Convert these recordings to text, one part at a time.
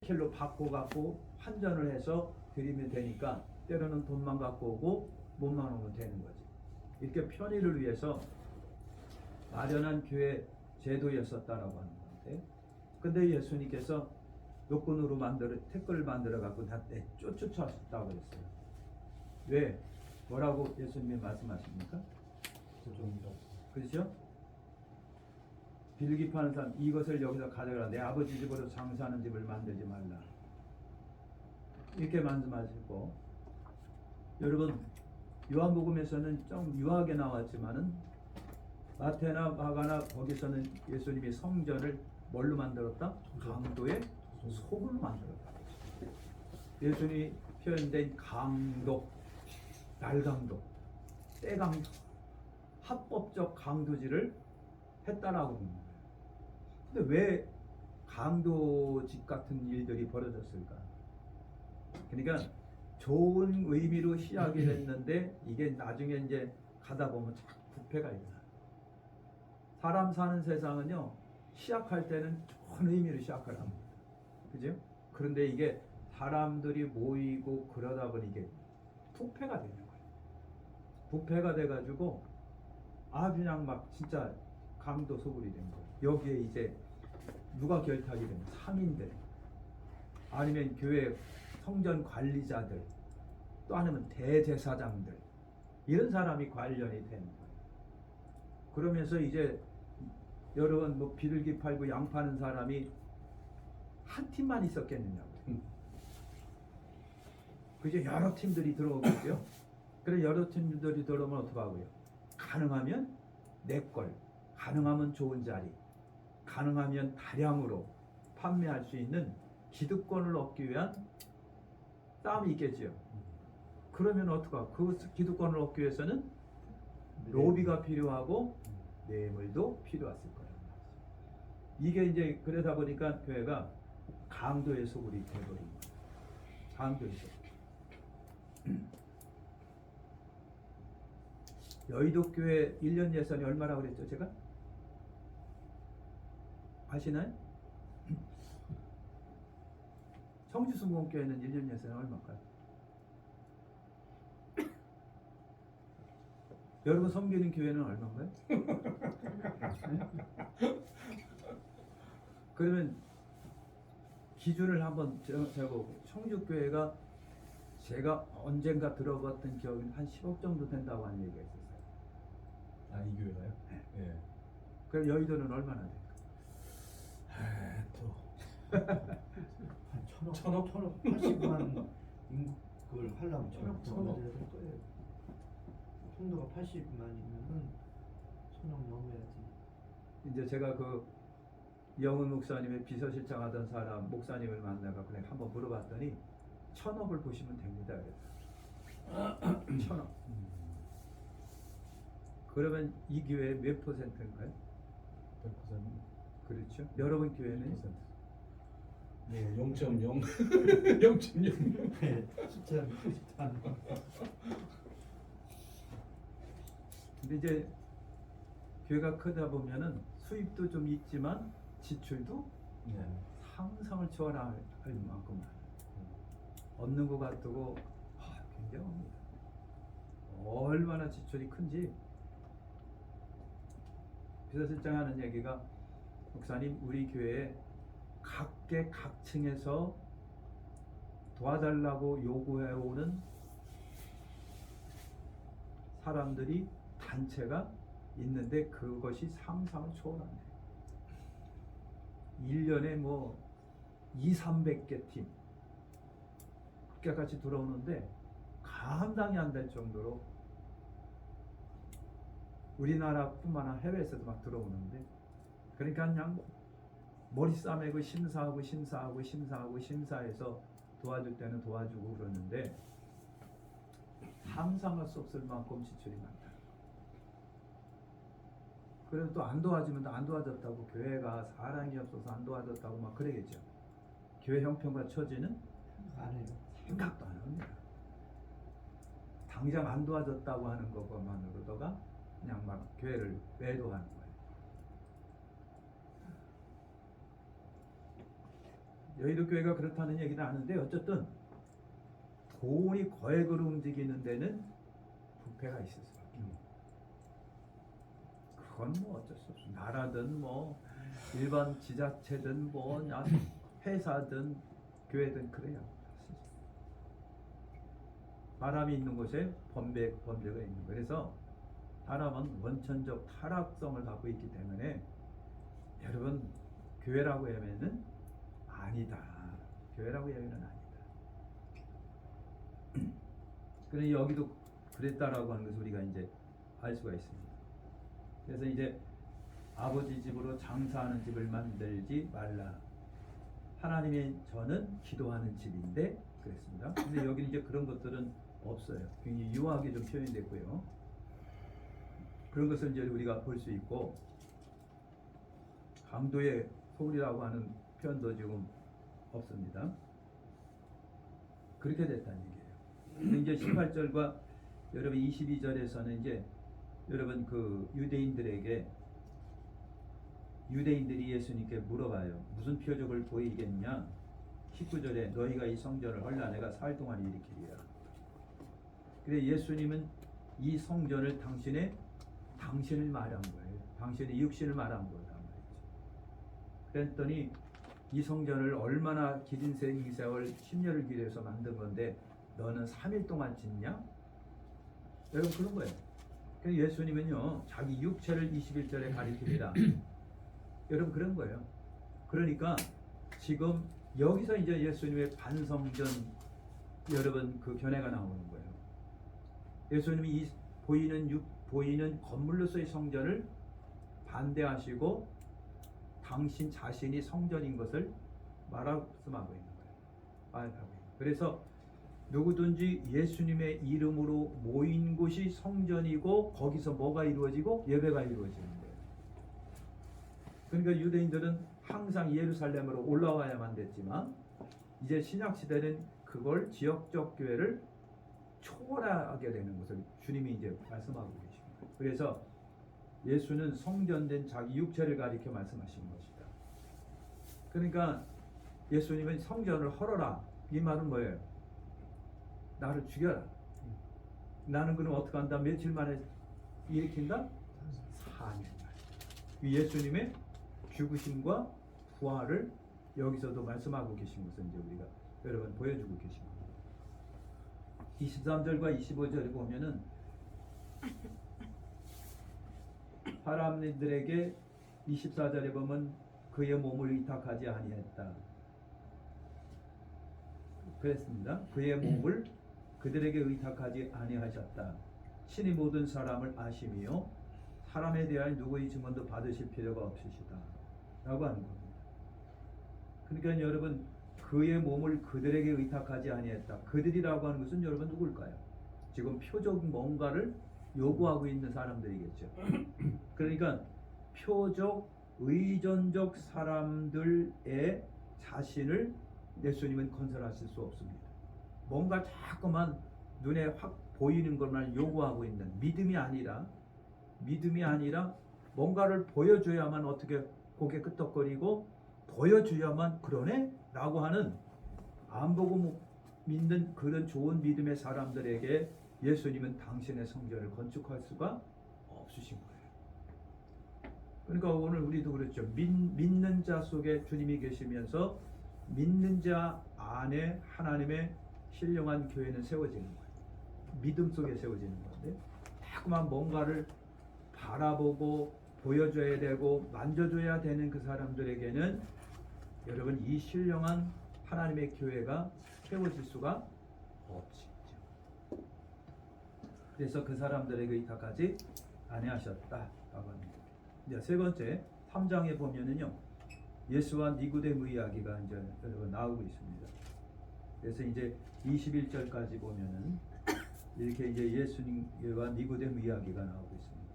킬로 받고 갖고 환전을 해서 드리면 되니까 때로는 돈만 갖고 오고 몸만 오면 되는 거지. 이렇게 편의를 위해서 마련한 교회 제도였었다라고 하는 건데, 근데 예수님께서 요건으로 태클을 만들어 갖고 다 쫓아왔다고 그랬어요. 왜? 뭐라고 예수님이 말씀하십니까? 그렇죠? 빌기 파는 사람, 이것을 여기서 가져가라. 내 아버지 집으로 장사하는 집을 만들지 말라. 이렇게 말씀하시고, 여러분 요한복음에서는 좀 유하게 나왔지만은 마태나 마가나 거기서는 예수님이 성전을 뭘로 만들었다? 강도의 소굴로 만들었다. 예수님이 표현된 강도, 날강도, 때강도, 합법적 강도질을 했다라고 합니다. 근데 왜 강도짓 같은 일들이 벌어졌을까? 그러니까 좋은 의미로 시작이 됐는데 이게 나중에 이제 가다 보면 자꾸 부패가 일어나. 사람 사는 세상은요, 시작할 때는 좋은 의미로 시작을 합니다. 그죠? 그런데 이게 사람들이 모이고 그러다 보니 이게 부패가 되는 거예요. 부패가 돼가지고 그냥 막 진짜 강도 소굴이 된 거예요. 여기에 이제 누가 결탁이 되면 상인들, 아니면 교회 성전 관리자들, 또 아니면 대제사장들, 이런 사람이 관련이 되는 거예요. 그러면서 이제 여러분 뭐 비둘기 팔고 양 파는 사람이 한 팀만 있었겠느냐고. 그죠? 여러 팀들이 들어오겠죠. 그래 여러 팀들이 들어오면 어떡하고요? 가능하면 내 걸, 가능하면 좋은 자리, 가능하면 다량으로 판매할 수 있는 기득권을 얻기 위한 싸움이 있겠지요. 그러면 어떡하? 그 기득권을 얻기 위해서는 로비가 필요하고 뇌물도 필요했을 거라는 말이죠. 이게 이제 그러다 보니까 교회가 강도의 소굴이 되어버린 거예요. 강도의 소굴. 여의도 교회 1년 예산이 얼마라고 그랬죠, 제가? 아시나요? 성주순복음교회는 1년 예산이 얼마일까요? 여러분 섬기는 교회는 얼마인가요? 네? 그러면 기준을 한번 재보고, 성주교회가 제가 언젠가 들어봤던 기억이 한 10억 정도 된다고 하는 얘기가 있었어요. 이 교회가요? 네. 예. 그럼 여의도는 얼마나 될까? 한 천억 80만 인구를 하려면 천억 돼야 될 거예요. 성도가 80만이면은 천억 넘어야지. 이제 제가 그 이영훈 목사님의 비서실장 하던 사람 목사님을 만나가 그냥 한번 물어봤더니 1,000억을 보시면 됩니다. 그랬어요. 1,000억. 그러면 이 교회 몇 %인가요? 100%. 그렇죠. 여러분 교회는 1%. 네, 0.0. 0.0. 네, 숫자는 크지 않아. 근데 이제 교회가 크다 보면은 수입도 좀 있지만 지출도 네. 상상을 초월할 만큼 많아요. 얻는 것 같고 굉장합니다. 얼마나 지출이 큰지. 비서실장 하는 얘기가, 목사님 우리 교회에 각계 각층에서 도와달라고 요구해오는 사람들이 단체가 있는데 그것이 상상을 초월한대. 1년에 뭐 200~300개 팀 같이 들어오는데 감당이 안 될 정도로 우리나라뿐만 아니라 해외에서도 막 들어오는데, 그러니까 그냥 머리 싸매고 심사해서 도와줄 때는 도와주고 그러는데 상상할 수 없을 만큼 지출이 많다. 그래도 또 안 도와주면 또 안 도와줬다고, 교회가 사랑이 없어서 안 도와줬다고 막 그러겠죠. 교회 형편과 처지는 안 해요. 생각도 안 합니다. 당장 안 도와줬다고 하는 것만으로다가 그냥 막 교회를 외도하는 거예요. 여의도 교회가 그렇다는 얘기는 아는데 어쨌든 고온이 거액으로 움직이는 데는 부패가 있을 수밖에 없어요. 그건 뭐 어쩔 수 없어. 나라든 뭐 일반 지자체든 뭐 회사든 교회든 그래요. 사람이 있는 곳에 범죄가 있는 거예요. 그래서 사람은 원천적 타락성을 갖고 있기 때문에 여러분 교회라고 하면은 아니다. 교회라고 하면은 아니다. 그래서 여기도 그랬다라고 하는 것을 우리가 이제 알 수가 있습니다. 그래서 이제 아버지 집으로 장사하는 집을 만들지 말라. 하나님의 저는 기도하는 집인데 그랬습니다. 근데 여기는 이제 그런 것들은 없어요. 굉장히 유하게 좀 표현됐고요. 그런 것을 이제 우리가 볼 수 있고 강도의 소울이라고 하는 표현도 지금 없습니다. 그렇게 됐다는 얘기예요. 근데 이제 18절과 여러분 22절에서는 이제 여러분 그 유대인들이 예수님께 물어봐요. 무슨 표적을 보이겠냐? 19절에 너희가 이 성전을 헐라 내가 사흘 동안 일으키리라. 그래 예수님은 이 성전을 당신을 말한 거예요. 당신의 육신을 말한 거다 말이죠. 그랬더니 이 성전을 얼마나 길은 세월 10년을 기려서 만든 건데 너는 3일 동안 짓냐? 여러분 그런 거예요. 그래서 예수님은요 자기 육체를 21절에 가리킵니다. 여러분 그런 거예요. 그러니까 지금 여기서 이제 예수님의 반성전 여러분 그 견해가 나오는 거예요. 예수님이 이 보이는 건물로서의 성전을 반대하시고 당신 자신이 성전인 것을 말씀하고 있는 거예요. 그래서 누구든지 예수님의 이름으로 모인 곳이 성전이고 거기서 뭐가 이루어지고 예배가 이루어지는 거예요. 그러니까 유대인들은 항상 예루살렘으로 올라와야만 됐지만 이제 신약 시대는 그걸 지역적 교회를 초월하게 되는 것을 주님이 이제 말씀하고 계십니다. 그래서 예수는 성전된 자기 육체를 가리켜 말씀하신 것이다. 그러니까 예수님은 성전을 헐어라. 이 말은 뭐예요? 나를 죽여라. 나는 그럼 어떻게 한다? 며칠 만에 일으킨다? 4년 만에. 예수님의 죽으심과 부활을 여기서도 말씀하고 계신 것을 이제 우리가 여러분 보여주고 계십니다. 23절과 25절에 보면은 사람들에게 24절에 보면 그의 몸을 위탁하지 아니했다. 그랬습니다. 그의 몸을 그들에게 의탁하지 아니하셨다. 신이 모든 사람을 아심이요 사람에 대한 누구의 증언도 받으실 필요가 없으시다. 라고 하는 겁니다. 그러니까 여러분 그의 몸을 그들에게 의탁하지 아니했다. 그들이라고 하는 것은 여러분 누굴까요? 지금 표적 뭔가를 요구하고 있는 사람들이겠죠. 그러니까 표적 의존적 사람들의 자신을 예수님은 건설하실 수 없습니다. 뭔가 자꾸만 눈에 확 보이는 것만 요구하고 있는 믿음이 아니라 뭔가를 보여줘야만 어떻게 고개 끄덕거리고 보여줘야만 그러네? 라고 하는 안 보고 믿는 그런 좋은 믿음의 사람들에게 예수님은 당신의 성전을 건축할 수가 없으신 거예요. 그러니까 오늘 우리도 그렇죠. 믿는 자 속에 주님이 계시면서 믿는 자 안에 하나님의 신령한 교회는 세워지는 거예요. 믿음 속에 세워지는 건데 자꾸만 뭔가를 바라보고 보여줘야 되고 만져줘야 되는 그 사람들에게는 여러분 이 신령한 하나님의 교회가 세워질 수가 없죠. 그래서 그 사람들에게 의탁하지 아니하셨다라고 합니다. 이제 세 번째 3장에 보면은요 예수와 니고데모 이야기가 이제 여러분 나오고 있습니다. 그래서 이제 21절까지 보면은 이렇게 이제 예수님과 니고데모 이야기가 나오고 있습니다.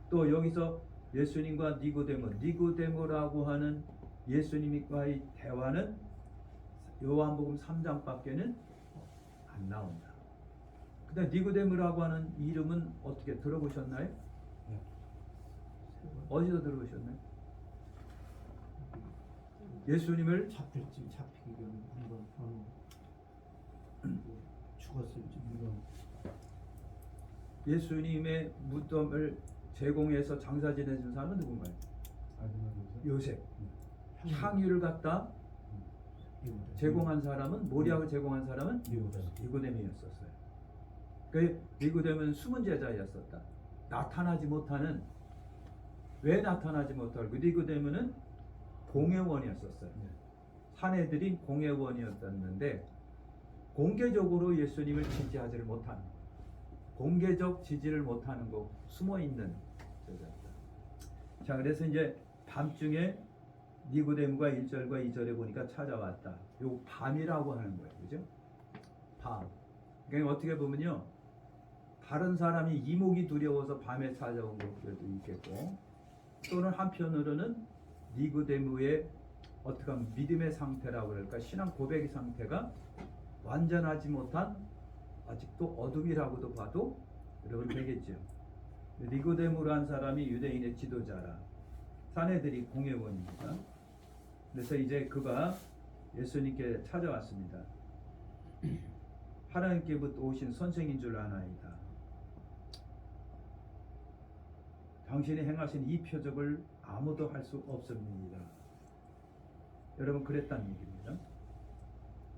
또 여기서 예수님과 니고데모라고 하는 예수님과의 대화는 요한복음 3장밖에는 안 나온다. 근데 니고데모라고 하는 이름은 어떻게 들어보셨나요? 네. 어디서 들어보셨나요? 예수님을 잡힐지 잡히기 전에 한번 번호 죽었을지 이런. 예수님의 무덤을 제공해서 장사 지내준 사람은 누군가요? 요셉. 향유를 갖다 제공한 사람은 모략을 제공한 사람은 니고데모였었어요. 그 니고데모는 숨은 제자였었다. 나타나지 못하는 왜 나타나지 못할 그 니고데모는 공회원이었었어요. 사내들인 공회원이었었는데 공개적으로 예수님을 지지하지를 못하는 공개적 지지를 못하는 거 숨어 있는 제자였다. 자 그래서 이제 밤중에 니고데모가 1절과 2절에 보니까 찾아왔다. 요 밤이라고 하는 거예요. 그죠? 밤. 그러니까 어떻게 보면요. 다른 사람이 이목이 두려워서 밤에 찾아온 것도 있겠고 또는 한편으로는 니고데모의 어떻게 하면 믿음의 상태라고 그럴까 신앙 고백의 상태가 완전하지 못한 아직도 어둠이라고도 봐도 여러분 되겠죠. 니고데모라는 사람이 유대인의 지도자라 사내들이 공회원입니다. 그래서 이제 그가 예수님께 찾아왔습니다. 하나님께부터 오신 선생인 줄 아나이다. 당신이 행하신 이 표적을 아무도 할 수 없습니다. 여러분 그랬다는 얘기입니다.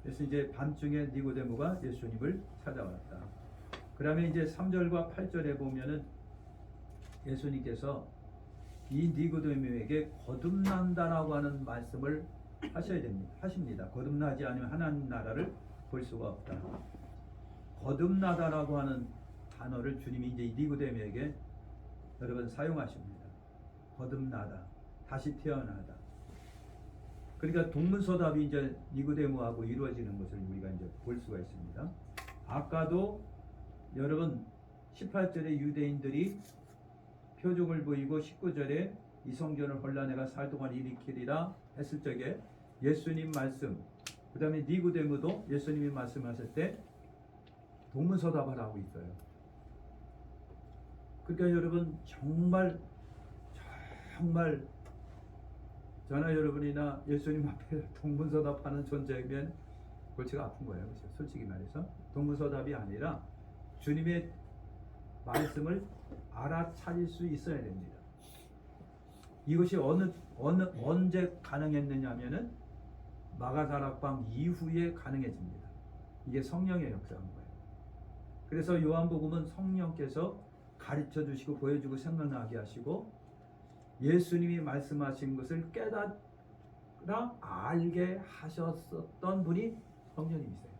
그래서 이제 밤중에 니고데모가 예수님을 찾아왔다. 그러면 이제 3절과 8절에 보면은 예수님께서 이 니고데모에게 거듭난다라고 하는 말씀을 하셔야 됩니다. 하십니다. 거듭나지 않으면 하나님 나라를 볼 수가 없다. 거듭나다라고 하는 단어를 주님이 이제 니고데모에게 여러분 사용하십니다. 거듭나다, 다시 태어나다. 그러니까 동문서답이 이제 니고데모하고 이루어지는 것을 우리가 이제 볼 수가 있습니다. 아까도 여러분 18절에 유대인들이 표적을 보이고 19절에 이 성전을 혼란해가 살 동안 일으키리라 했을 적에 예수님 말씀 그 다음에 니고데모도 예수님이 말씀하실 때 동문서답을 하고 있어요. 그러니까 여러분 정말 저나 여러분이나 예수님 앞에 동문서답하는 존재면 골치가 아픈 거예요. 그렇죠? 솔직히 말해서 동문서답이 아니라 주님의 말씀을 알아차릴 수 있어야 됩니다. 이것이 언제 가능했느냐면은 마가다락방 이후에 가능해집니다. 이게 성령의 역사인 거예요. 그래서 요한복음은 성령께서 가르쳐 주시고 보여주고 생각나게 하시고 예수님이 말씀하신 것을 깨달아 알게 하셨었던 분이 성령님이세요.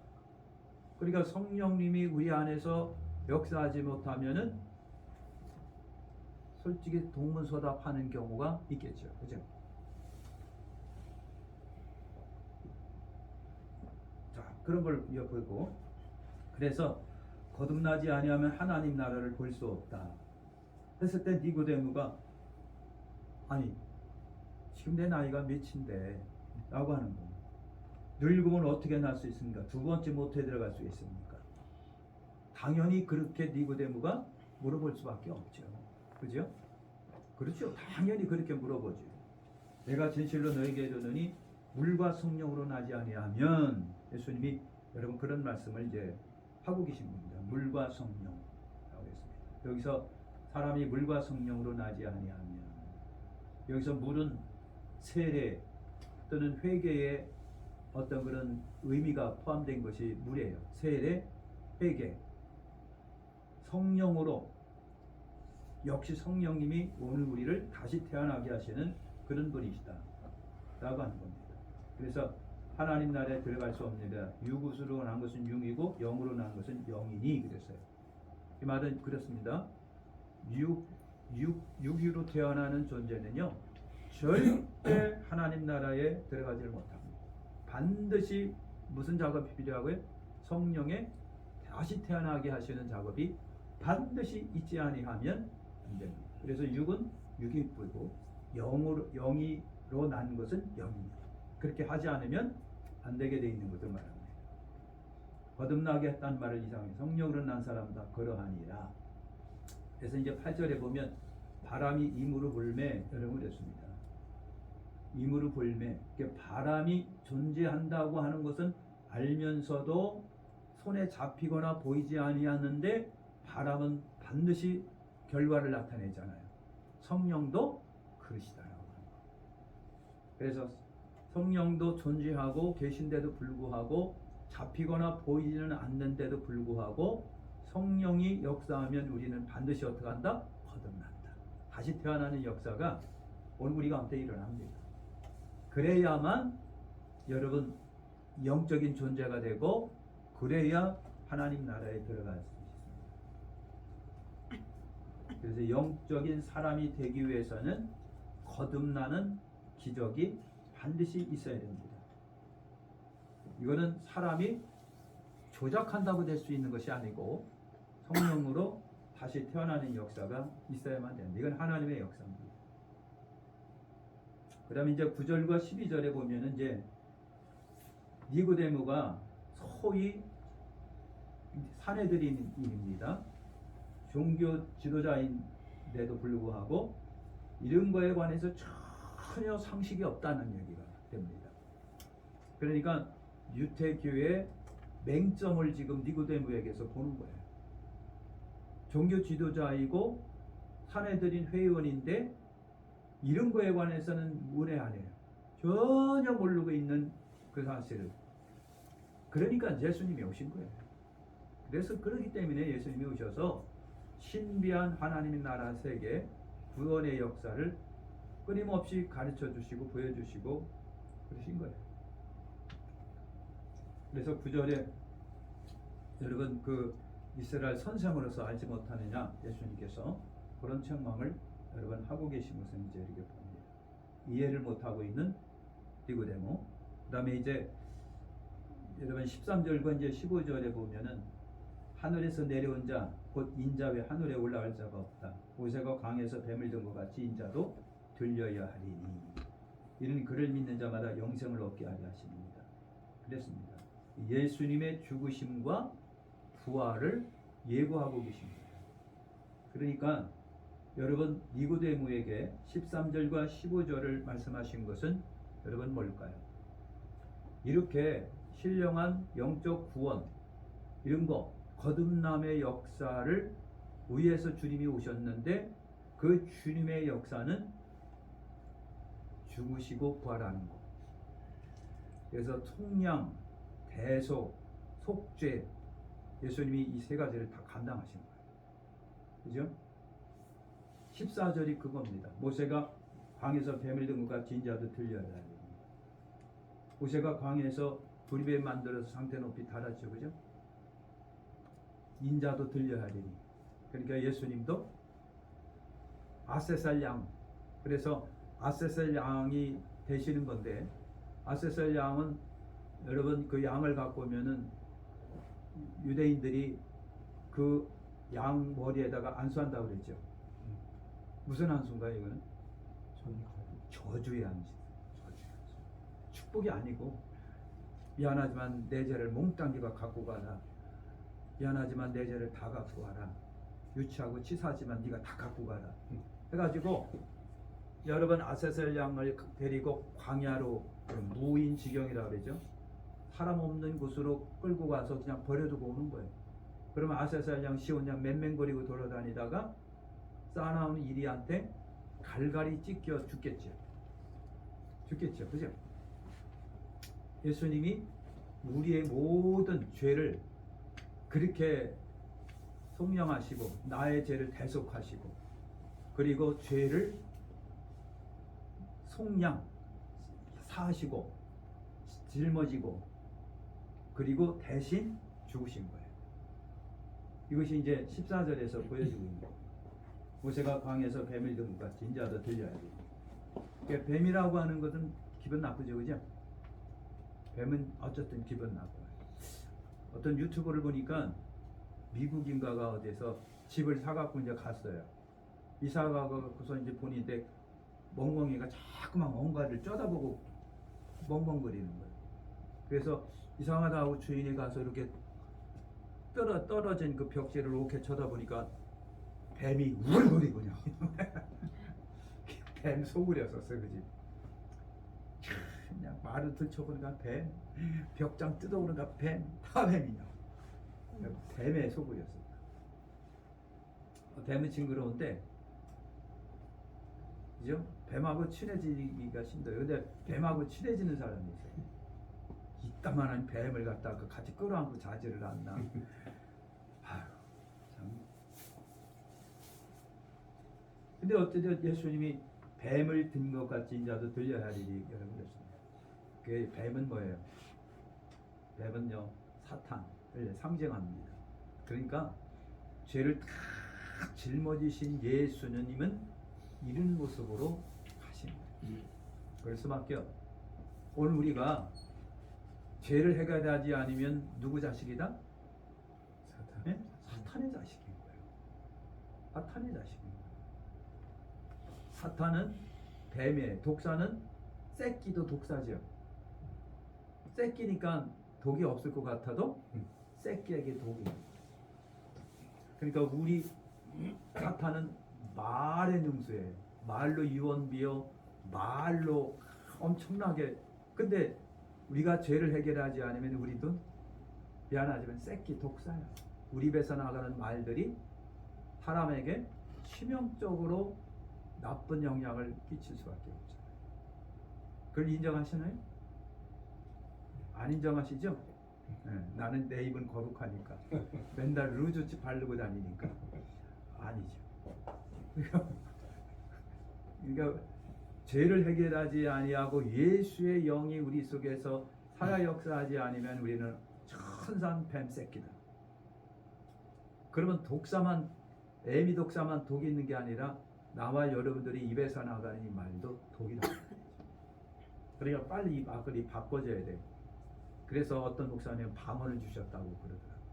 그러니까 성령님이 우리 안에서 역사하지 못하면은 솔직히 동문서답하는 경우가 있겠죠. 그죠? 자, 그런 걸 보고 그래서 거듭나지 아니하면 하나님 나라를 볼 수 없다. 했을 때 니고데모가 아니 지금 내 나이가 몇인데 라고 하는 거예요. 늙으면 어떻게 날 수 있습니까? 두 번째 모태에 들어갈 수 있습니까? 당연히 그렇게 니고데모가 물어볼 수밖에 없죠. 그죠? 그렇죠. 당연히 그렇게 물어보죠. 내가 진실로 너에게 이르노니 물과 성령으로 나지 아니하면 예수님이 여러분 그런 말씀을 이제 하고 계신 겁니다. 물과 성령이라고 했습니다. 여기서 사람이 물과 성령으로 나지 아니하면 여기서 물은 세례 또는 회개의 어떤 그런 의미가 포함된 것이 물이에요. 세례, 회개, 성령으로 역시 성령님이 오늘 우리를 다시 태어나게 하시는 그런 분이시다 라고 하는 겁니다. 그래서 하나님 나라에 들어갈 수 없느니라. 육으로 난 것은 육이고 영으로 난 것은 영이니 그랬어요. 이 말은 그렇습니다. 육유로 태어나는 존재는요 절대 하나님 나라에 들어가지를 못합니다. 반드시 무슨 작업이 필요하고요? 성령의 다시 태어나게 하시는 작업이 반드시 있지 아니하면 안 됩니다. 그래서 육은 육이 뿌고 영이로 난 것은 영입니다. 그렇게 하지 않으면 안 되게 돼 있는 것을 말합니다. 거듭나게 했다는 말을 이상해 성령으로 난 사람 다 그러하니라. 그래서 이제 8절에 보면 바람이 임으로 불매 여러분 그랬습니다. 임으로 볼매. 바람이 존재한다고 하는 것은 알면서도 손에 잡히거나 보이지 아니하는데 바람은 반드시 결과를 나타내잖아요. 성령도 그러시다라고 하는 거. 그래서 성령도 존재하고 계신데도 불구하고 잡히거나 보이지는 않는데도 불구하고 성령이 역사하면 우리는 반드시 어떻게 한다? 거듭난다. 다시 태어나는 역사가 오늘 우리 가운데 일어납니다. 그래야만 여러분 영적인 존재가 되고 그래야 하나님 나라에 들어갈 수 있습니다. 그래서 영적인 사람이 되기 위해서는 거듭나는 기적이 반드시 있어야 됩니다. 이거는 사람이 조작한다고 될 수 있는 것이 아니고 성령으로 다시 태어나는 역사가 있어야만 됩니다. 이건 하나님의 역사입니다. 그 다음에 이제 9절과 12절에 보면은 이제 니고데모가 소위 사내들인 일입니다. 종교 지도자인데도 불구하고 이런 거에 관해서 전혀 상식이 없다는 얘기가 됩니다. 그러니까 유태교의 맹점을 지금 니고데모에게서 보는 거예요. 종교 지도자이고 사내들인 회의원인데 이런 거에 관해서는 문외 안 해요. 전혀 모르고 있는 그 사실을. 그러니까 예수님이 오신 거예요. 그래서 그러기 때문에 예수님이 오셔서 신비한 하나님의 나라 세계 구원의 역사를 끊임없이 가르쳐 주시고 보여주시고 그러신 거예요. 그래서 9절에 여러분 그 이스라엘 선생으로서 알지 못하느냐 예수님께서 그런 책망을 여러분 하고 계신 것은 이제 이렇게 봅니다. 이해를 못하고 있는 니고데모. 그 다음에 이제 여러분 13절과 이제 15절에 보면은 하늘에서 내려온 자 곧 인자 외 하늘에 올라갈 자가 없다. 모세가 강에서 뱀을 든 것 같이 인자도 들려야 하리니. 이는 그를 믿는 자마다 영생을 얻게 하리 하십니다. 그랬습니다. 예수님의 죽으심과 부활을 예고하고 계신 거예요. 그러니까 여러분 니고데모에게 13절과 15절을 말씀하신 것은 여러분 뭘까요? 이렇게 신령한 영적 구원 이런 거 거듭남의 역사를 위해서 주님이 오셨는데 그 주님의 역사는 죽으시고 부활하는 거. 그래서 속량, 대속, 속죄 예수님이 이 세 가지를 다 감당하신 거예요. 그죠? 14절이 그겁니다. 모세가 광에서 뱀을 든 것 같이 인자도 들려야 하리니. 모세가 광에서 부리뱀 만들어서 상태 높이 달았죠. 그죠? 인자도 들려야 하리니. 그러니까 예수님도 아세살 양. 그래서 아세살 양이 되시는 건데 아세살 양은 여러분 그 양을 갖고 오면은 유대인들이 그 양 머리에다가 안수한다고 그랬죠. 무슨 안수인가요 이거는? 저주의 안수. 축복이 아니고 미안하지만 내 죄를 몽땅이가 갖고 가라. 미안하지만 내 죄를 다 갖고 가라. 유치하고 치사하지만 네가 다 갖고 가라. 해가지고 여러분 아세셀 양을 데리고 광야로 무인 지경이라 그러죠. 사람 없는 곳으로 끌고 가서 그냥 버려두고 오는 거예요. 그러면 아세셀 양 시온 양 맹맹거리고 돌아다니다가 싸나운 이리한테 갈갈이 찢겨 죽겠죠. 죽겠죠. 그죠? 예수님이 우리의 모든 죄를 그렇게 속량하시고 나의 죄를 대속하시고 그리고 죄를 속량 사하시고 짊어지고 그리고 대신 죽으신 거예요. 이것이 이제 14절에서 보여지고 있는 거예요. 모세가 광에서 뱀을 든 것 같이 인자도 들려야 돼요. 그러니까 뱀이라고 하는 것은 기분 나쁘죠. 그죠? 뱀은 어쨌든 기분 나빠요. 어떤 유튜브를 보니까 미국인가가 어디서 집을 사갖고 이제 갔어요. 이사 가고서 이제 보니까 멍멍이가 자꾸만 뭔가를 쳐다보고 멍멍거리는 거예요. 그래서 이상하다 하고 주인이 가서 이렇게 떨어진 그 벽지를 이렇게 쳐다보니까 뱀이 우글거리군요. 뱀 속으렸었어요, 그지? 그냥 말을 들춰보니까 뱀, 벽장 뜯어보니까 뱀, 다 뱀이냐. 뱀의 소굴이었습니다. 뱀은 징그러운데, 그죠? 뱀하고 친해지기가 힘들어요. 근데 뱀하고 친해지는 사람이 있어요. 이따만한 뱀을 갖다가 같이 끌어안고 자지를 않나. 아유, 참. 근데 어쨌든 예수님이 뱀을 든 것 같이 인자도 들려야 하리니 여러분 그랬습니다. 그 뱀은 뭐예요? 뱀은요 사탄을 상징합니다. 그러니까 죄를 다 짊어지신 예수님은 이런 모습으로 가십니다. 그럴 수밖에 오늘 우리가 죄를 해결하지 않으면 누구 자식이다? 사탄. 네? 사탄의 자식인 거예요. 사탄의 자식인 거예요. 사탄은 뱀의, 독사는 새끼도 독사죠. 새끼니까 독이 없을 것 같아도 새끼에게 독이. 그러니까 우리 사탄은 말의 능수예요. 말로 유언비어, 말로 엄청나게. 근데 우리가 죄를 해결하지 않으면 우리도 미안하지만 새끼 독사야. 우리 입에서 나가는 말들이 사람에게 치명적으로 나쁜 영향을 끼칠 수밖에 없잖아요. 그걸 인정하시나요? 안 인정하시죠? 네, 나는 내 입은 거룩하니까 맨날 루즈칩 바르고 다니니까 아니죠. 그러니까 죄를 해결하지 아니하고 예수의 영이 우리 속에서 살아 역사하지 않으면 우리는 천산 뱀 새끼다. 그러면 독사만 애미 독사만 독이 있는 게 아니라 나와 여러분들이 입에서 나가는 이 말도 독이다. 그러니까 빨리 이 말을 바꿔줘야 돼. 그래서 어떤 목사님은 방언을 주셨다고 그러더라고요.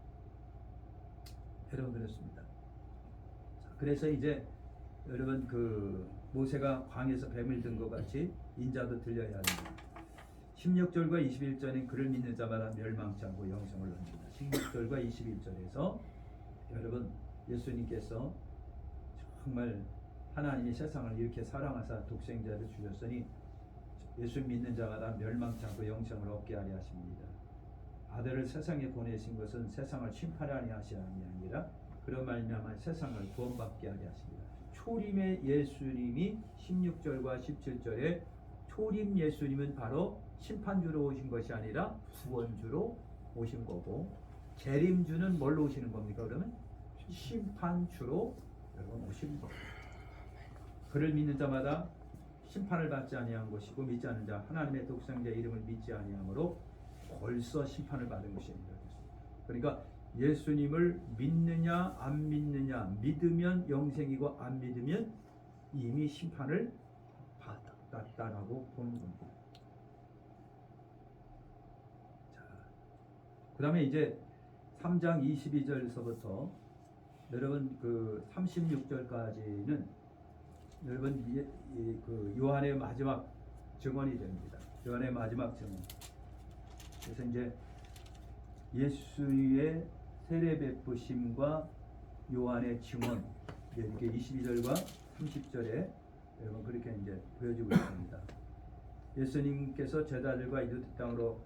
여러분 그렇습니다. 그래서 이제 여러분 그 모세가 광야에서 뱀을 든 것 같이 인자도 들려야 합니다. 16절과 21절은 그를 믿는 자마다 멸망치 않고 영생을 얻는다. 16절과 21절에서 여러분 예수님께서 정말 하나님이 세상을 이렇게 사랑하사 독생자를 주셨으니 예수 믿는 자마다 멸망치 않고 영생을 얻게 하려 하십니다. 아들을 세상에 보내신 것은 세상을 심판하려 하심이 아니라 그런 말미암아 세상을 구원받게 하려 하십니다. 초림의 예수님이 16절과 17절에 초림 예수님은 바로 심판주로 오신 것이 아니라 구원주로 오신 거고, 재림주는 뭘로 오시는 겁니까? 그러면 심판주로 여러분 오신 겁니다. 그를 믿는 자마다 심판을 받지 아니한 것이고 믿지 않는 자 하나님의 독생자 이름을 믿지 아니함으로 벌써 심판을 받은 것입니다. 그러니까 예수님을 믿느냐 안 믿느냐, 믿으면 영생이고 안 믿으면 이미 심판을 받았다라고 보는 겁니다. 자, 그 다음에 이제 3장 22절서부터 여러분 그 36절까지는 여러분 그 요한의 마지막 증언이 됩니다. 요한의 마지막 증언. 그래서 이제 예수의 세례 베푸심과 요한의 증언, 이렇게 22절과 30절에 여러분 그렇게 이제 보여주고 있습니다. 예수님께서 제자들과 이집트 땅으로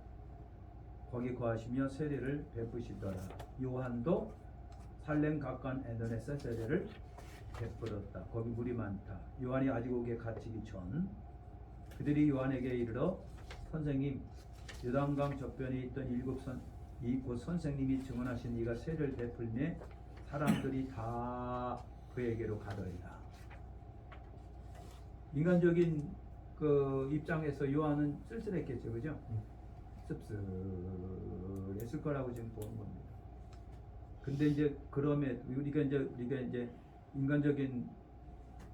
거기 거하시며 세례를 베푸시더라. 요한도 살렘 가까운 에덴에서 세례를 베풀었다. 거기 물이 많다. 요한이 아직 오게 갇히기 전 그들이 요한에게 이르러 선생님, 요단강 저편에 있던 이곳 선생님이 증언하신 이가 세례를 베풀매 사람들이 다 그에게로 가더이다. 인간적인 그 입장에서 요한은 쓸쓸했겠죠, 그죠? 씁쓸했을 거라고 지금 보는 겁니다. 근데 이제 그러면 우리가 이제 인간적인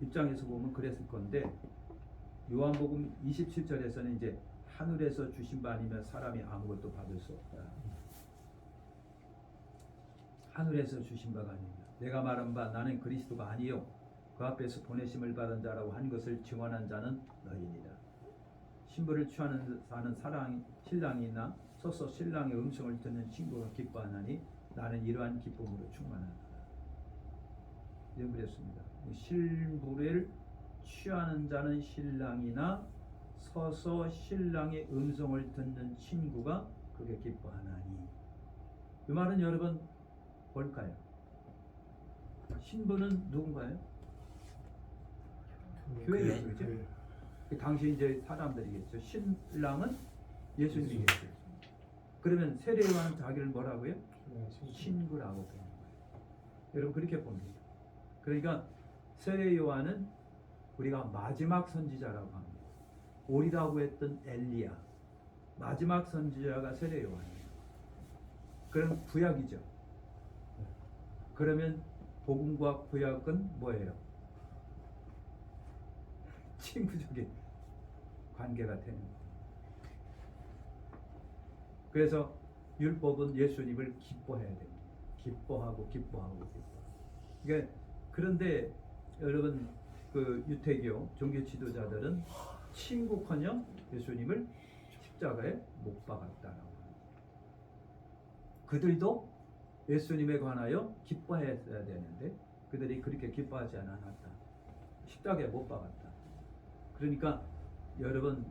입장에서 보면 그랬을 건데, 요한복음 27절에서는 이제 하늘에서 주신 바 아니면 사람이 아무것도 받을 수 없다. 하늘에서 주신 바가 아니면 내가 말한 바 나는 그리스도가 아니요 그 앞에서 보내심을 받은 자라고 한 것을 증언한 자는 너희니라. 신부를 취하는 자는 신랑이나 서서 신랑의 음성을 듣는 친구가 기뻐하나니 나는 이러한 기쁨으로 충만하다. 이런 그랬습니다. 신부를 취하는 자는 신랑이나 서서 신랑의 음성을 듣는 친구가 그게 기뻐하나니. 이 말은 여러분 뭘까요? 신부는 누군가요? 교회죠, 그죠? 그 당시 이제 사람들이겠죠. 신랑은 예수님이겠죠. 그러면 세례요한은 자기를 뭐라고요? 친구라고 부르는 거예요. 여러분 그렇게 봅니다. 그러니까 세례요한은 우리가 마지막 선지자라고 합니다. 오리라고 했던 엘리야, 마지막 선지자가 세례요한이에요. 그럼 구약이죠. 그러면 복음과 구약은 뭐예요? 친구적인 관계가 되는 거예요. 그래서 율법은 예수님을 기뻐해야 됩니다. 기뻐하고. 그러니까 그런데 여러분 그 유태교 종교 지도자들은 친구커녕 예수님을 십자가에 못 박았다라고 합니다. 그들도 예수님에 관하여 기뻐했어야 되는데 그들이 그렇게 기뻐하지 않았다. 십자가에 못 박았다. 그러니까 여러분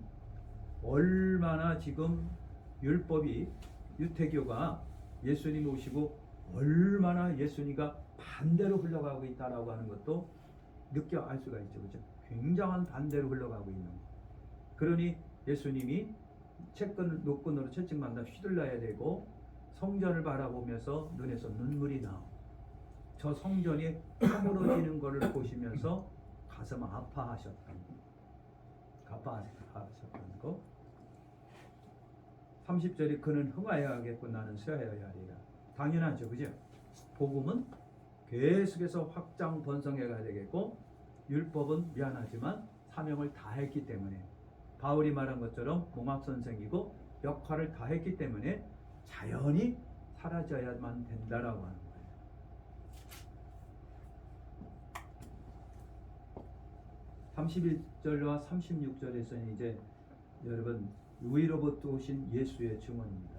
얼마나 지금 율법이 유태교가 예수님 오시고 얼마나 예수님과 반대로 흘러가고 있다라고 하는 것도 느껴 알 수가 있죠. 그렇죠? 굉장한 반대로 흘러가고 있는 거. 그러니 예수님이 노끈으로 채찍만다 휘둘러야 되고 성전을 바라보면서 눈에서 눈물이 나오고 저 성전이 허물어지는 것을 보시면서 가슴 아파하셨다는 거. 30절에 그는 흥하여야겠고 나는 쇠하여야 하리라. 당연하죠. 그죠? 복음은 계속해서 확장 번성해야 되겠고 율법은 미안하지만 사명을 다했기 때문에 바울이 말한 것처럼 공학선생이고 역할을 다했기 때문에 자연히 사라져야만 된다라고 하는 거예요. (31절과) (36절에서는) 이제 여러분 위로부터 오신 예수의 증언입니다.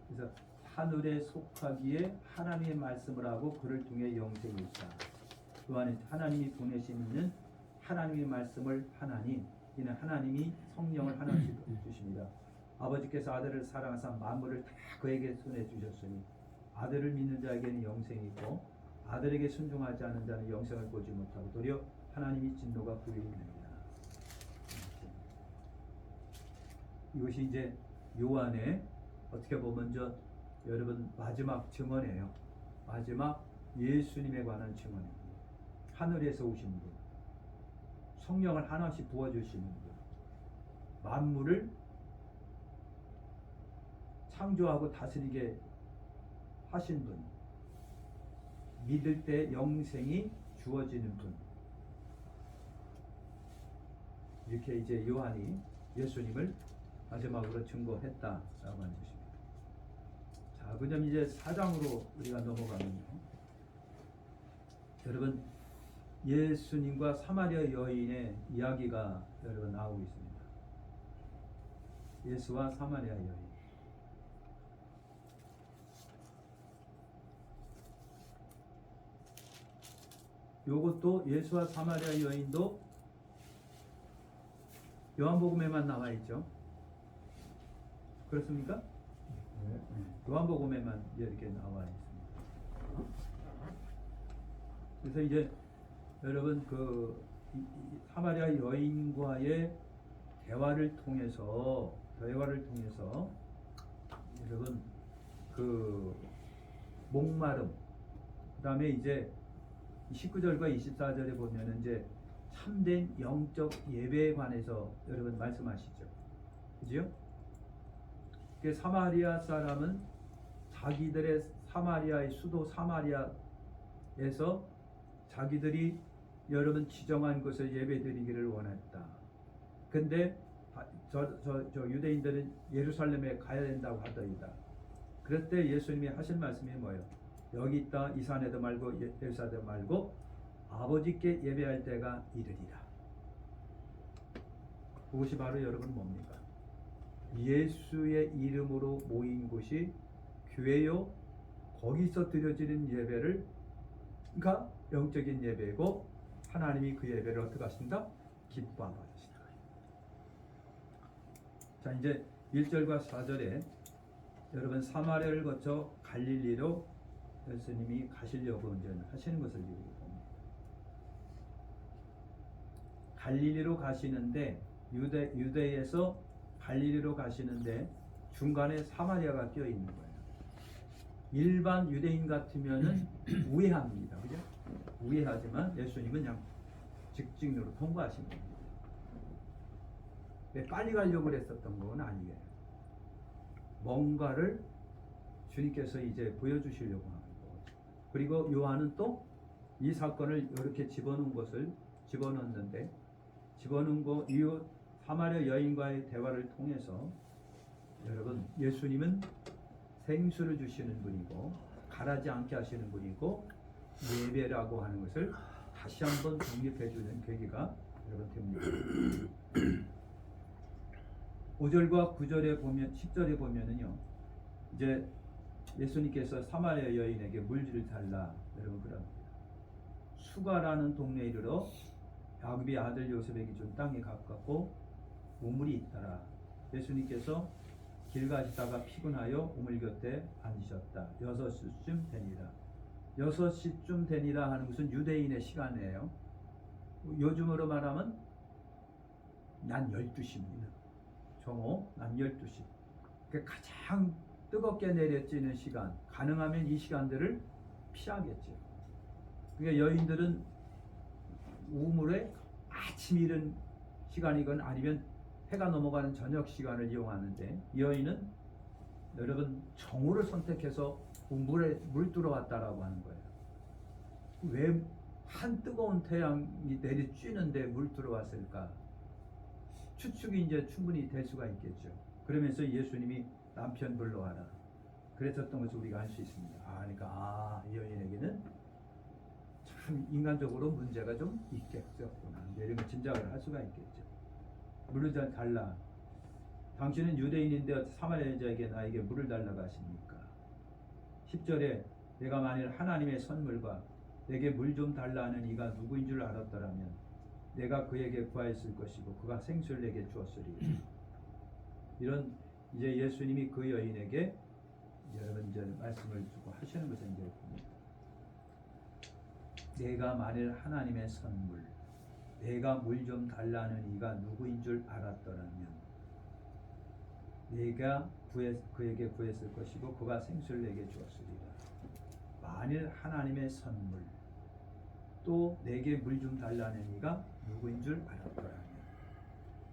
그래서 하늘에 속하기에 하나님의 말씀을 하고 그를 통해 영생이 있다. 그 안에 하나님이 보내시는 하나님의 말씀을 하나님, 이는 하나님이 성령을 하나씩 주십니다. 아버지께서 아들을 사랑하사 만물을 다 그에게 손에 주셨으니 아들을 믿는 자에게는 영생이 있고 아들에게 순종하지 않은 자는 영생을 보지 못하고 도리어 하나님이 진노가 그에게 있느니라. 이것이 이제 요한의 어떻게 보면 여러분 마지막 증언이에요. 마지막 예수님에 관한 증언입니다. 하늘에서 오신 분, 성령을 하나씩 부어주시는 분, 만물을 창조하고 다스리게 하신 분, 믿을 때 영생이 주어지는 분. 이렇게 이제 요한이 예수님을 마지막으로 증거했다라고 하는 것입니다. 자, 그럼 이제 4장으로 우리가 넘어가면요. 여러분 예수님과 사마리아 여인의 이야기가 여러분 나오고 있습니다. 예수와 사마리아 여인. 요것도 예수와 사마리아 여인도 요한복음에만 나와 있죠. 그렇습니까? 네. 요한복음에만 이렇게 나와 있습니다. 그래서 이제 여러분 그 사마리아 여인과의 대화를 통해서 여러분 그 목마름, 그다음에 이제 19절과 24절에 보면은 이제 참된 영적 예배에 관해서 여러분 말씀하시죠. 그죠? 그 사마리아 사람은 자기들의 사마리아의 수도 사마리아에서 자기들이 여러분 지정한 곳에 예배드리기를 원했다. 근데 저 유대인들은 예루살렘에 가야 된다고 하더이다. 그럴 때 예수님이 하신 말씀이 뭐예요? 여기 있다 이 산에도 말고 예루살렘에도 말고 아버지께 예배할 때가 이르리라. 그것이 바로 여러분 뭡니까? 예수의 이름으로 모인 곳이 교회요. 거기서 드려지는 예배를 그러니까 영적인 예배고 하나님이 그 예배를 어떻게 하신다? 기뻐하고 하신다. 자, 이제 1절과 4절에 여러분 사마리아를 거쳐 갈릴리로 예수님이 가시려고 이제 하시는 것을 봅니다. 갈릴리로 가시는데 유대에서 갈릴리로 가시는데 중간에 사마리아가 껴 있는 거예요. 일반 유대인 같으면은 우회합니다, 그죠? 우회하지만 예수님은 그냥 직진으로 통과하신 겁니다. 왜 빨리 가려고 그랬었던 건 아니에요. 뭔가를 주님께서 이제 보여주시려고 하는 거죠. 그리고 요한은 또 이 사건을 이렇게 집어넣은 거 이후 사마리아 여인과의 대화를 통해서 여러분 예수님은 생수를 주시는 분이고 가라지 않게 하시는 분이고 예배라고 하는 것을 다시 한번 정립해 주는 계기가 여러분 됩니다. 5절과 9절에 보면 10절에 보면은요. 이제 예수님께서 사마리아 여인에게 물을 달라 여러분 그럽니다. 수가라는 동네에 이르러 야곱의 아들 요셉에게 준 땅에 가깝고 우물이 있더라. 예수님께서 길 가시다가 피곤하여 우물 곁에 앉으셨다. 6시쯤 되니라. 6시쯤 되니라 하는 것은 유대인의 시간이에요. 요즘으로 말하면 난 12시입니다. 정오 난 12시. 그러니까 가장 뜨겁게 내려지는 시간, 가능하면 이 시간들을 피하겠죠. 그러니까 여인들은 우물에 아침 이른 시간이건 아니면 해가 넘어가는 저녁 시간을 이용하는데 여인은 여러분 정오를 선택해서 우물에 물 들어왔다라고 하는 거예요. 왜 한 뜨거운 태양이 내리쬐는데 물 들어왔을까? 추측이 이제 충분히 될 수가 있겠죠. 그러면서 예수님이 남편 불러와라. 그랬었던 것을 우리가 알 수 있습니다. 그러니까 이 여인에게는 참 인간적으로 문제가 좀 있겠구나. 이런 걸 짐작을 할 수가 있겠죠. 물을 달라. 당신은 유대인인데 사마리아 여자에게 나에게 물을 달라고 하십니까? 10절에 내가 만일 하나님의 선물과 내게 물 좀 달라 하는 이가 누구인 줄 알았더라면 내가 그에게 구하였을 것이고 그가 생수를 내게 주었으리. 이런 이제 예수님이 그 여인에게 여러분 이제 말씀을 주고 하시는 것을 이제 봅니다. 내가 만일 하나님의 선물, 내가 물 좀 달라는 이가 누구인 줄 알았더라면 내가 그에게 구했을 것이고 그가 생수를 내게 주었으리라. 만일 하나님의 선물 또 내게 물 좀 달라는 이가 누구인 줄 알았더라면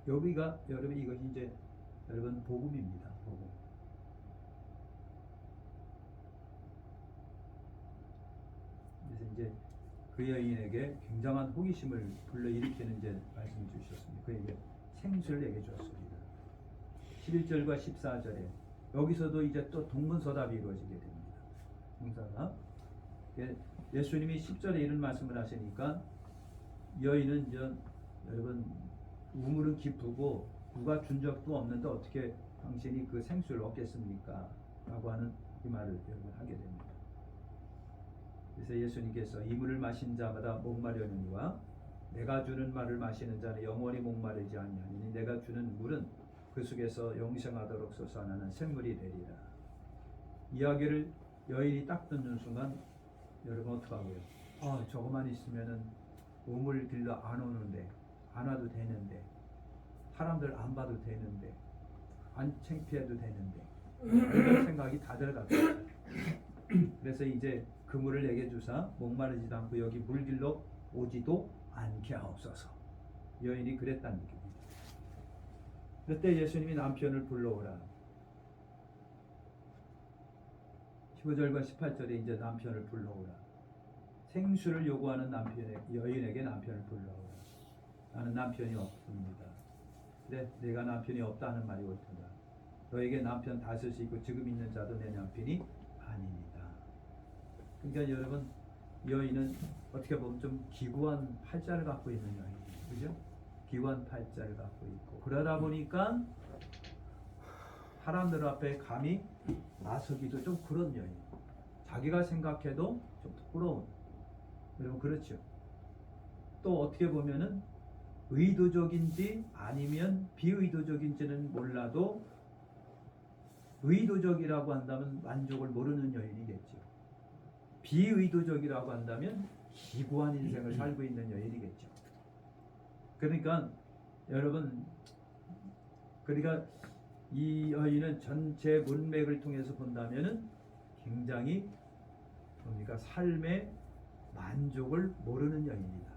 여기가 여러분 이것이 이제 여러분 복음입니다. 복음. 그래서 이제 그 여인에게 굉장한 호기심을 불러일으키는 이제 말씀을 주셨습니다. 그에게 생수를 내게 주었습니다. 11절과 14절에 여기서도 이제 또 동문서답이 이루어지게 됩니다. 동서답. 예수님이 10절에 이런 말씀을 하시니까 여인은 이제 여러분 우물은 깊고 누가 준 적도 없는데 어떻게 당신이 그 생수를 얻겠습니까? 라고 하는 이 말을 여러분 하게 됩니다. 그래서 예수님께서 이 물을 마신 자마다 목마르느니와 내가 주는 말을 마시는 자는 영원히 목마르지 아니하니 내가 주는 물은 그 속에서 영생하도록 솟아나는 샘물이 되리라. 이야기를 여인이 딱 듣는 순간 여러분 어떡하고요? 저거만 있으면은 우물 길러 안 오는데 안 와도 되는데 사람들 안 봐도 되는데 안 창피해도 되는데 이런 생각이 다 들어갔어요. 그래서 이제 그 물을 내게 주사 목마르지도 않고 여기 물 길러 오지도 않게 하옵소서. 여인이 그랬다는 얘기입니다. 그때 예수님이 남편을 불러오라. 15절과 18절에 이제 남편을 불러오라. 생수를 요구하는 여인에게 남편을 불러오라. 나는 남편이 없습니다. 그래, 내가 남편이 없다는 말이 옳도다. 너에게 남편 다섯이 있고 지금 있는 자도 내 남편이 아닙니다. 그러니까 여러분 여인은 어떻게 보면 좀 기구한 팔자를 갖고 있는 여인이에요. 그죠? 기구한 팔자를 갖고 있고 그러다 보니까 사람들 앞에 감히 나서기도 좀 그런 여인. 자기가 생각해도 좀 부끄러운 여러분 그렇죠. 또 어떻게 보면은 의도적인지 아니면 비의도적인지는 몰라도 의도적이라고 한다면 만족을 모르는 여인이겠죠. 비의도적이라고 한다면 기구한 인생을 살고 있는 여인이겠죠. 그러니까 여러분, 그러니까 이 여인은 전체 문맥을 통해서 본다면은 굉장히 뭡니까 삶의 만족을 모르는 여인이다.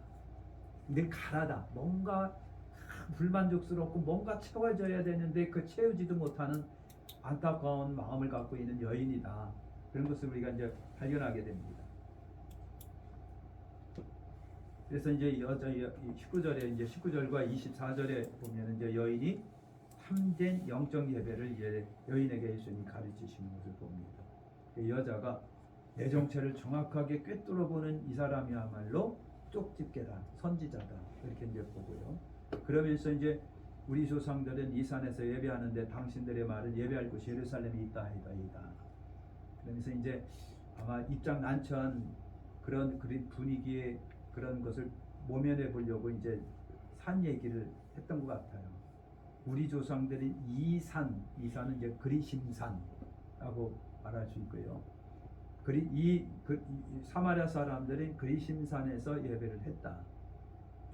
늘 가라다. 뭔가 불만족스럽고 뭔가 채워져야 되는데 그 채우지도 못하는 안타까운 마음을 갖고 있는 여인이다. 그런 것을 우리가 이제 발견하게 됩니다. 그래서 이제 19절에 이제 19절과 24절에 보면 이제 여인이 참된 영적 예배를 이제 여인에게 예수님이 가르치시는 것을 봅니다. 그 여자가 내 정체를 정확하게 꿰뚫어 보는 이 사람이야말로 쪽집게다, 선지자다 이렇게 이제 보고요. 그러면서 이제 우리 조상들은 이 산에서 예배하는데 당신들의 말을 예배할 곳이 예루살렘에 있다 하이다. 그러면서 이제 아마 입장 난처한 그런 분위기의 그런 것을 모면해 보려고 이제 산 얘기를 했던 것 같아요. 우리 조상들이 이 산은 이제 그리심산라고 말할 수 있고요. 이 사마리아 사람들은 그리심산에서 예배를 했다.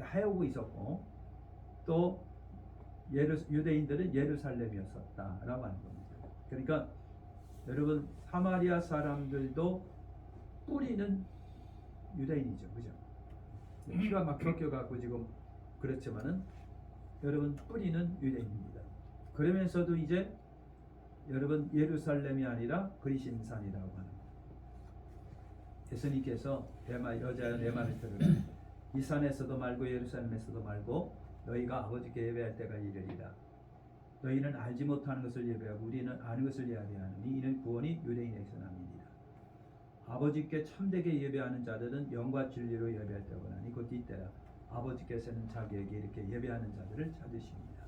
해오고 있었고 또 유대인들은 예루살렘이었었다라고 하는 겁니다. 그러니까 여러분 사마리아 사람들도 뿌리는 유대인이죠, 그죠? 피가 막 섞여갖고 지금 그렇지만은 여러분 뿌리는 유대인입니다. 그러면서도 이제 여러분 예루살렘이 아니라 그리심산이라고 하는 거예요. 예수님께서 여자여 내 말을 들으라. 이 산에서도 말고 예루살렘에서도 말고 너희가 아버지께 예배할 때가 이르리라. 너희는 알지 못하는 것을 예배하고 우리는 아는 것을 예배하느니 이는 구원이 유대인에게서 남이니라. 아버지께 참되게 예배하는 자들은 영과 진리로 예배할 때가 오나니 곧 이때라. 아버지께서는 자기에게 이렇게 예배하는 자들을 찾으십니다.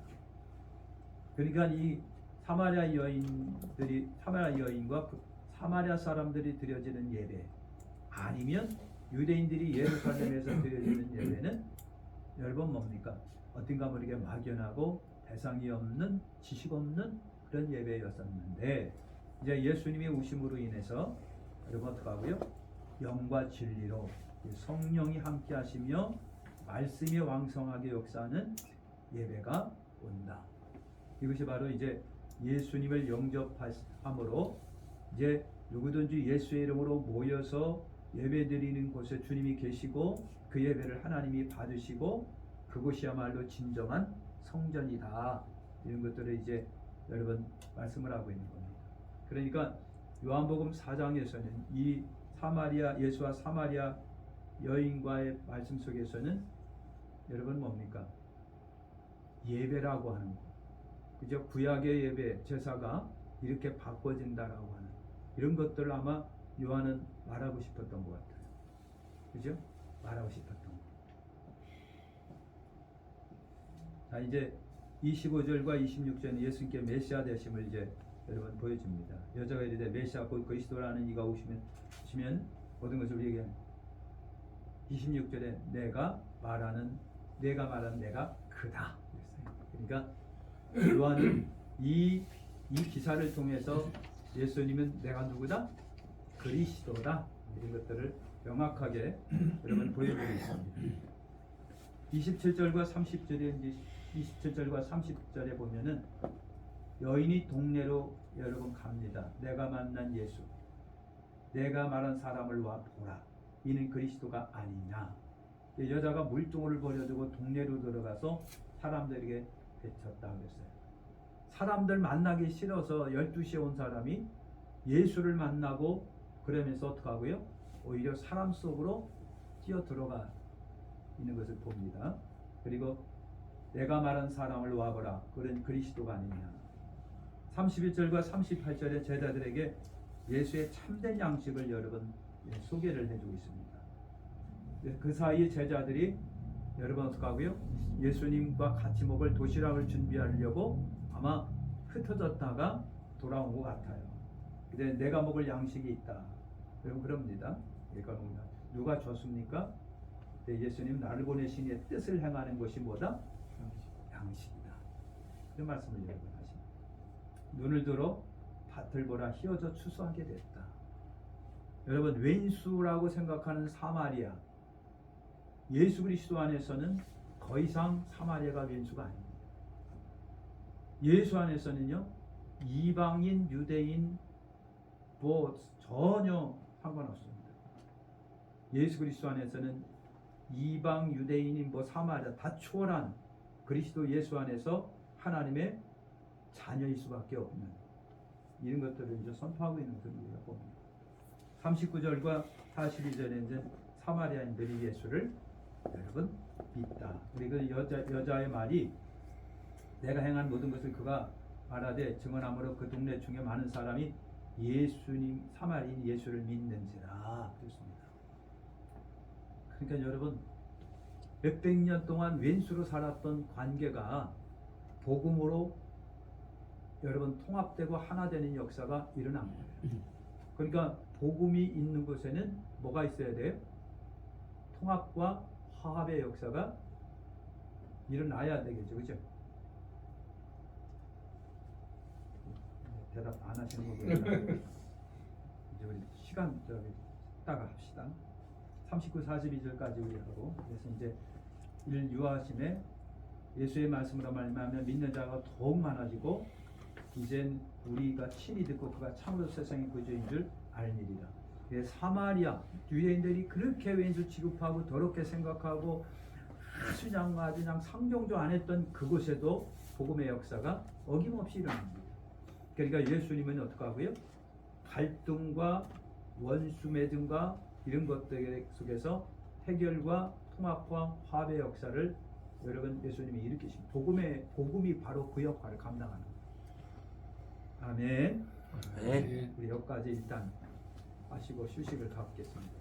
그러니까 이 사마리아 여인과 사마리아 사람들이 드려지는 예배 아니면 유대인들이 예루살렘에서 드려지는 예배는 여러분 뭡니까? 어딘가 모르게 막연하고 대상이 없는 지식 없는 그런 예배였었는데 이제 예수님의 오심으로 인해서 여러분 어떻게 하고요? 영과 진리로 성령이 함께 하시며 말씀이 왕성하게 역사하는 예배가 온다. 이것이 바로 이제 예수님을 영접함으로 이제 누구든지 예수의 이름으로 모여서 예배드리는 곳에 주님이 계시고 그 예배를 하나님이 받으시고 그곳이야말로 진정한 성전이다. 이런 것들을 이제 여러분 말씀을 하고 있는 겁니다. 그러니까 요한복음 4장에서는 이 예수와 사마리아 여인과의 말씀 속에서는 여러분 뭡니까? 예배라고 하는 거. 그죠? 구약의 예배, 제사가 이렇게 바꿔진다라고 하는 이런 것들을 아마 요한은 말하고 싶었던 것 같아요. 그죠? 말하고 싶었던 것. 자, 이제 25절과 26절은 예수님께 메시아 되심을 이제 여러분 보여줍니다. 여자가 이르되 메시아 곧 그리스도라는 이가 오시면 모든 것을 우리에게 26절에 내가 말하는 내가 그다. 그러니까 요한은 이 기사를 통해서 예수님은 내가 누구다? 그리스도다. 이런 것들을 명확하게 여러분 보여주고 있습니다. 27절과 30절에 27절과 30절에 보면은 여인이 동네로 여러분 갑니다. 내가 만난 예수, 내가 말한 사람을 와 보라. 이는 그리스도가 아니냐. 여자가 물동을 버려두고 동네로 들어가서 사람들에게 외쳤다 그랬어요. 사람들 만나기 싫어서 12시에 온 사람이 예수를 만나고 그러면서 어떻게 하고요? 오히려 사람 속으로 뛰어 들어가 있는 것을 봅니다. 그리고 내가 말한 사람을 와보라. 그런 그리스도가 아니냐. 31절과 38절에 제자들에게 예수의 참된 양식을 여러분 소개를 해주고 있습니다. 그 사이에 제자들이 여러분 어떻게 하고요? 예수님과 같이 먹을 도시락을 준비하려고 아마 흩어졌다가 돌아온 것 같아요. 근데 내가 먹을 양식이 있다. 여러분 그럽니다. 누가 줬습니까? 네, 예수님 나를 보내신 이의 뜻을 행하는 것이 뭐다? 양식이다. 그 말씀을 여러분 하십니다. 눈을 들어 밭을 보라 휘어져 추수하게 됐다. 여러분 왼수라고 생각하는 사마리아, 예수 그리스도 안에서는 더 이상 사마리아가 왼수가 아닙니다. 예수 안에서는요, 이방인, 유대인 뭐 전혀 상관없습니다. 예수 그리스도 안에서는 이방, 유대인이 뭐 사마리아 다 초월한 그리스도 예수 안에서 하나님의 자녀일 수밖에 없는 이런 것들을 이제 선포하고 있는 그런 우리가 봅니다. 39절과 42절에 이제 사마리아인들이 예수를 여러분 믿다. 그리고 여자의 말이 내가 행한 모든 것을 그가 말하되 증언함으로 그 동네 중에 많은 사람이 예수님 사마리아인 예수를 믿는지라 그랬습니다. 그러니까 여러분 몇백 년 동안 왼수로 살았던 관계가 복음으로 여러분 통합되고 하나 되는 역사가 일어난 거예요. 그러니까 복음이 있는 곳에는 뭐가 있어야 돼요? 통합과 화합의 역사가 일어나야 되겠죠, 그렇죠? 대답 안 하시는 거 보니까 이제 우리 시간 따가 합시다. 39, 42절까지 우리 하고 그래서 이제 이를 유하심에 예수의 말씀으로 말미암아 믿는 자가 더욱 많아지고 이젠 우리가 친히 듣고 그가 참으로 세상의 구주인 줄 알리리라. 사마리아 유대인들이 그렇게 왼수 취급하고 더럽게 생각하고 아주 그냥 상종도 안 했던 그곳에도 복음의 역사가 어김없이 일어납니다. 그러니까 예수님은 어떻게 하고요? 갈등과 원수 맺음과 이런 것들 속에서 해결과 통합과 화합의 역사를 여러분 예수님이 일으키십니다. 복음이 바로 그 역할을 감당하는 거예요. 아멘. 네. 우리 여기까지 일단 마시고 휴식을 갖겠습니다.